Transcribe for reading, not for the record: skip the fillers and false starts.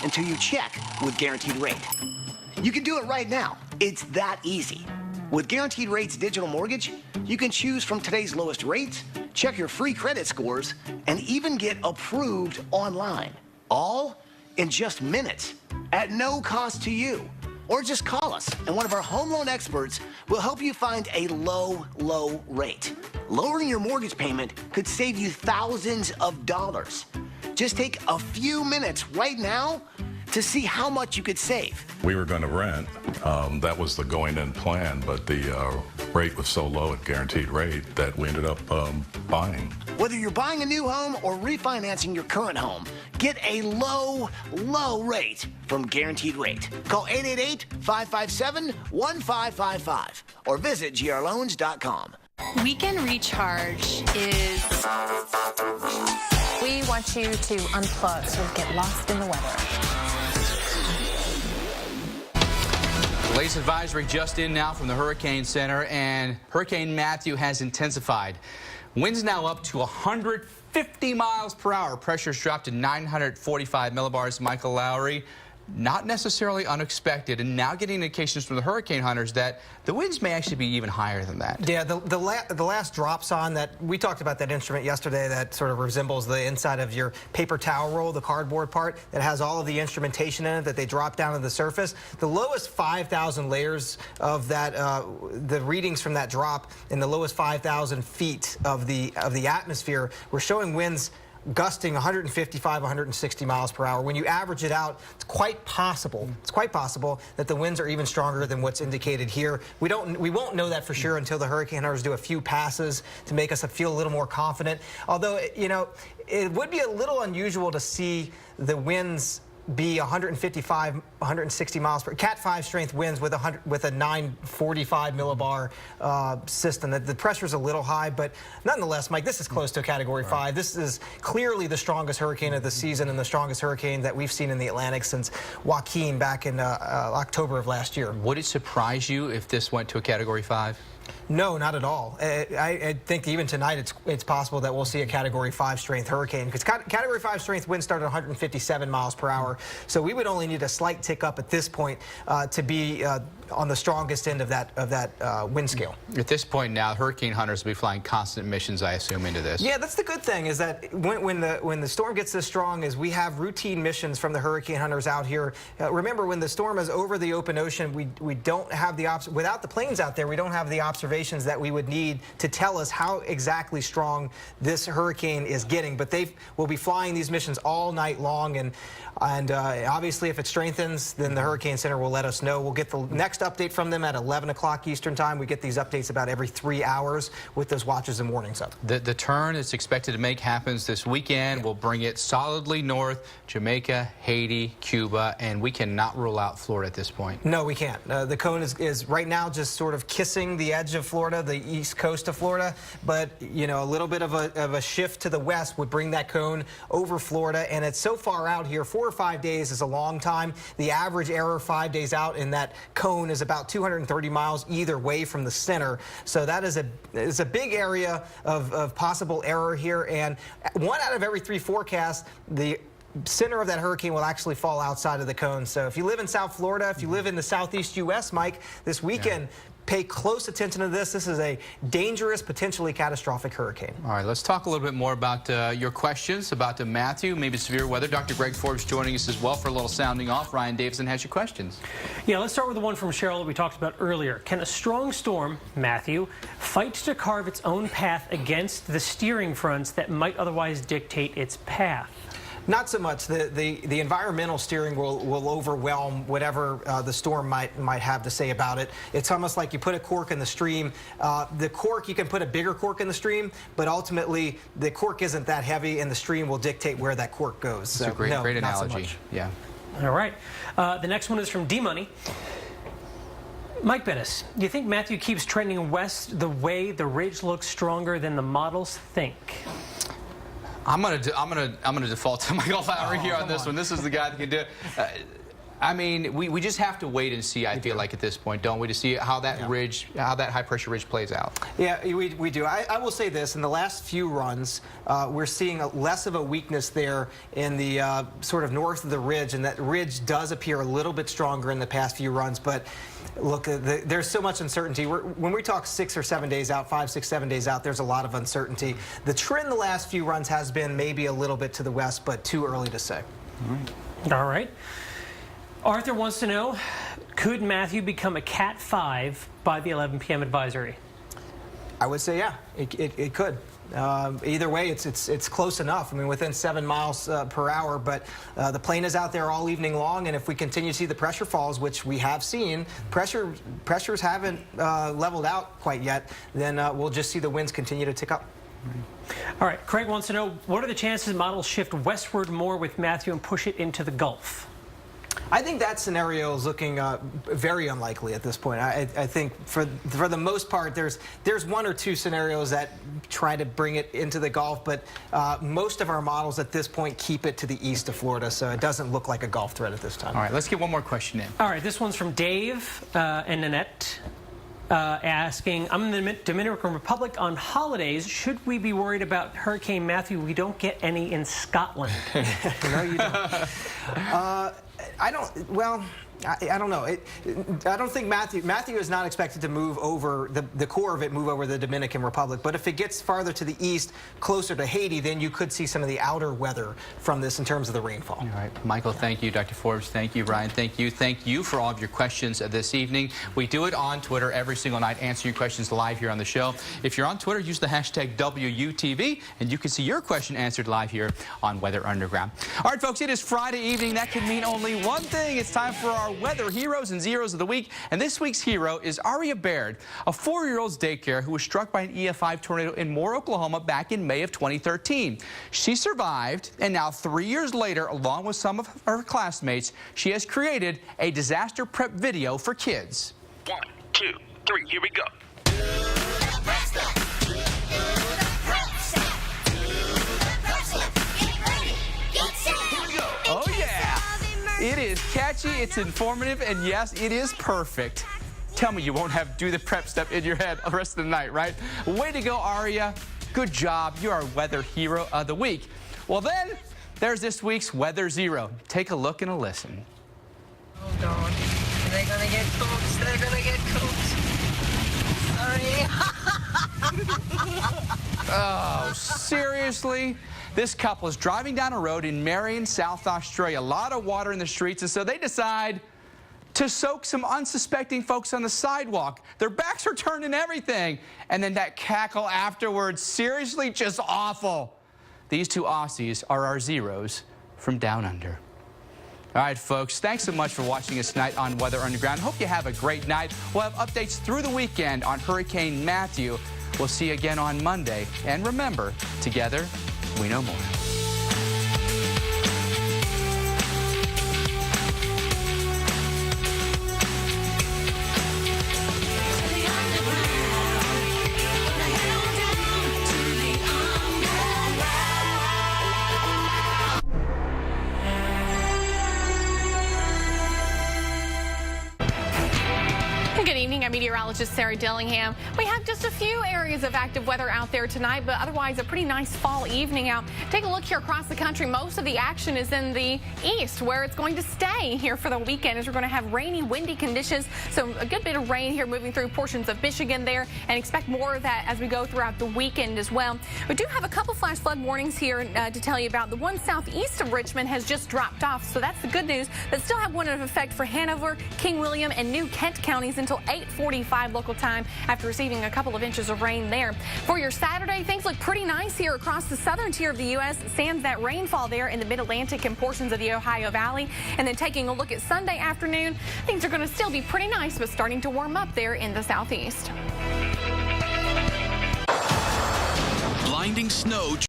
until you check with Guaranteed Rate. You can do it right now. It's that easy. With Guaranteed Rate's digital mortgage, you can choose from today's lowest rates, check your free credit scores, and even get approved online. All in just minutes, at no cost to you. Or just call us, and one of our home loan experts will help you find a low, low rate. Lowering your mortgage payment could save you thousands of dollars. Just take a few minutes right now to see how much you could save. We were going to rent. That was the going-in plan, but the rate was so low at Guaranteed Rate that we ended up buying. Whether you're buying a new home or refinancing your current home, get a low, low rate from Guaranteed Rate. Call 888-557-1555 or visit grloans.com. Weekend Recharge is... We want you to unplug so you get lost in the weather. Latest advisory just in now from the Hurricane Center, and Hurricane Matthew has intensified. Winds now up to 150 miles per hour. Pressure's dropped to 945 millibars. Michael Lowry, not necessarily unexpected, and now getting indications from the hurricane hunters that the winds may actually be even higher than that. Yeah, the last drops on that, we talked about that instrument yesterday that sort of resembles the inside of your paper towel roll, the cardboard part that has all of the instrumentation in it that they drop down to the surface. The lowest 5,000 layers of that, the readings from that drop in the lowest 5,000 feet of the atmosphere were showing winds gusting 155, 160 miles per hour. When you average it out, it's quite possible that the winds are even stronger than what's indicated here. We won't know that for sure until the hurricane hunters do a few passes to make us feel a little more confident. Although, you know, it would be a little unusual to see the winds be 155, 160 miles per Cat 5 strength winds with a 945 millibar system. The pressure's a little high, but nonetheless, Mike, this is close to a Category 5. This is clearly the strongest hurricane of the season and the strongest hurricane that we've seen in the Atlantic since Joaquin back in October of last year. Would it surprise you if this went to a Category 5? No, not at all. I think even tonight it's possible that we'll see a Category 5 strength hurricane, because Category 5 strength winds start at 157 miles per hour. So we would only need a slight tick up at this point to be on the strongest end of that wind scale. At this point now, hurricane hunters will be flying constant missions, I assume, into this. Yeah, that's the good thing, is that when the storm gets this strong, is we have routine missions from the hurricane hunters out here. Remember, when the storm is over the open ocean, we don't have without the planes out there, we don't have the observations that we would need to tell us how exactly strong this hurricane is getting. But they will be flying these missions all night long, and obviously if it strengthens, then the Hurricane Center will let us know. We'll get the next update from them at 11 o'clock Eastern time. We get these updates about every 3 hours with those watches and warnings up. The turn it's expected to make happens this weekend. We'll bring it solidly north, Jamaica, Haiti, Cuba, and we cannot rule out Florida at this point. No, we can't. The cone is right now just sort of kissing the edge of Florida, the east coast of Florida, but you know, a little bit of a shift to the west would bring that cone over Florida, and it's so far out here. 4 or 5 days is a long time. The average error 5 days out in that cone is about 230 miles either way from the center. So that is a big area of possible error here, and 1 out of every 3 forecasts, the center of that hurricane will actually fall outside of the cone. So if you live in South Florida, if you live in the southeast U.S., Mike, this weekend, pay close attention to this. This is a dangerous, potentially catastrophic hurricane. All right, let's talk a little bit more about your questions about the Matthew, maybe severe weather. Dr. Greg Forbes joining us as well for a little sounding off. Ryan Davison has your questions. Yeah, let's start with the one from Cheryl that we talked about earlier. Can a strong storm, Matthew, fight to carve its own path against the steering fronts that might otherwise dictate its path? Not so much. The environmental steering will overwhelm whatever the storm might have to say about it. It's almost like you put a cork in the stream. The cork, you can put a bigger cork in the stream, but ultimately the cork isn't that heavy, and the stream will dictate where that cork goes. That's a great analogy. So yeah. All right. The next one is from D-Money. Mike Bennis, do you think Matthew keeps trending west the way the ridge looks stronger than the models think? I'm gonna default to Michael Lowry here on this one. This is the guy that can do it. I mean, we just have to wait and see, I feel like, at this point, don't we, to see how that ridge, how that high-pressure ridge plays out. Yeah, we do. I will say this. In the last few runs, we're seeing less of a weakness there in the sort of north of the ridge, and that ridge does appear a little bit stronger in the past few runs. But look, there's so much uncertainty. When we talk 6 or 7 days out, 5, 6, 7 days out, there's a lot of uncertainty. The trend the last few runs has been maybe a little bit to the west, but too early to say. All right. Arthur wants to know, could Matthew become a Cat 5 by the 11 p.m. advisory? I would say, yeah, it could. Either way, it's close enough. I mean, within 7 miles per hour. But the plane is out there all evening long, and if we continue to see the pressure falls, which we have seen, pressures haven't leveled out quite yet, then we'll just see the winds continue to tick up. All right, Craig wants to know, what are the chances models shift westward more with Matthew and push it into the Gulf? I think that scenario is looking very unlikely at this point. I think for the most part, there's 1 or 2 scenarios that try to bring it into the Gulf, but most of our models at this point keep it to the east of Florida, so it doesn't look like a Gulf threat at this time. All right, let's get one more question in. All right, this one's from Dave and Nanette. Asking, I'm in the Dominican Republic on holidays. Should we be worried about Hurricane Matthew? We don't get any in Scotland. No, you don't. I don't. Well, I don't know. I don't think Matthew is not expected to move over the core of it, move over the Dominican Republic. But if it gets farther to the east, closer to Haiti, then you could see some of the outer weather from this in terms of the rainfall. All right, Michael, thank you. Dr. Forbes, thank you. Ryan, thank you. Thank you for all of your questions this evening. We do it on Twitter every single night, answer your questions live here on the show. If you're on Twitter, use the hashtag WUTV, and you can see your question answered live here on Weather Underground. All right, folks, it is Friday evening. That can mean only one thing. It's time for our weather heroes and zeros of the week, and this week's hero is Aria Baird, a 4-year-old's daycare who was struck by an EF5 tornado in Moore, Oklahoma back in May of 2013. She survived, and now 3 years later, along with some of her classmates, she has created a disaster prep video for kids. 1, 2, 3, here we go. Oh yeah! It is catchy, it's informative, and yes, it is perfect. Tell me you won't have to do the prep step in your head the rest of the night, right? Way to go, Aria. Good job. You're our weather hero of the week. Well, then, there's this week's Weather Zero. Take a look and a listen. Oh, God. They're going to get cooked. They're going to get cooked. Sorry. Oh, seriously? This couple is driving down a road in Marion, South Australia. A lot of water in the streets, and so they decide to soak some unsuspecting folks on the sidewalk. Their backs are turned and everything. And then that cackle afterwards, seriously, just awful. These two Aussies are our zeros from down under. All right, folks, thanks so much for watching us tonight on Weather Underground. Hope you have a great night. We'll have updates through the weekend on Hurricane Matthew. We'll see you again on Monday. And remember, together, we know more. Good evening. I'm meteorologist Sarah Dillingham. We have just a few areas of active weather out there tonight, but otherwise a pretty nice fall evening out. Take a look here across the country. Most of the action is in the east, where it's going to stay here for the weekend, as we're going to have rainy, windy conditions. So a good bit of rain here moving through portions of Michigan there, and expect more of that as we go throughout the weekend as well. We do have a couple flash flood warnings here to tell you about. The one southeast of Richmond has just dropped off, so that's the good news, but still have one in effect for Hanover, King William, and New Kent counties until 8:45 local time after receiving a couple of inches of rain there. For your Saturday, things look pretty nice here across the southern tier of the U.S. Sans that rainfall there in the mid-Atlantic and portions of the Ohio Valley. And then taking a look at Sunday afternoon, things are going to still be pretty nice, but starting to warm up there in the southeast. Blinding snow.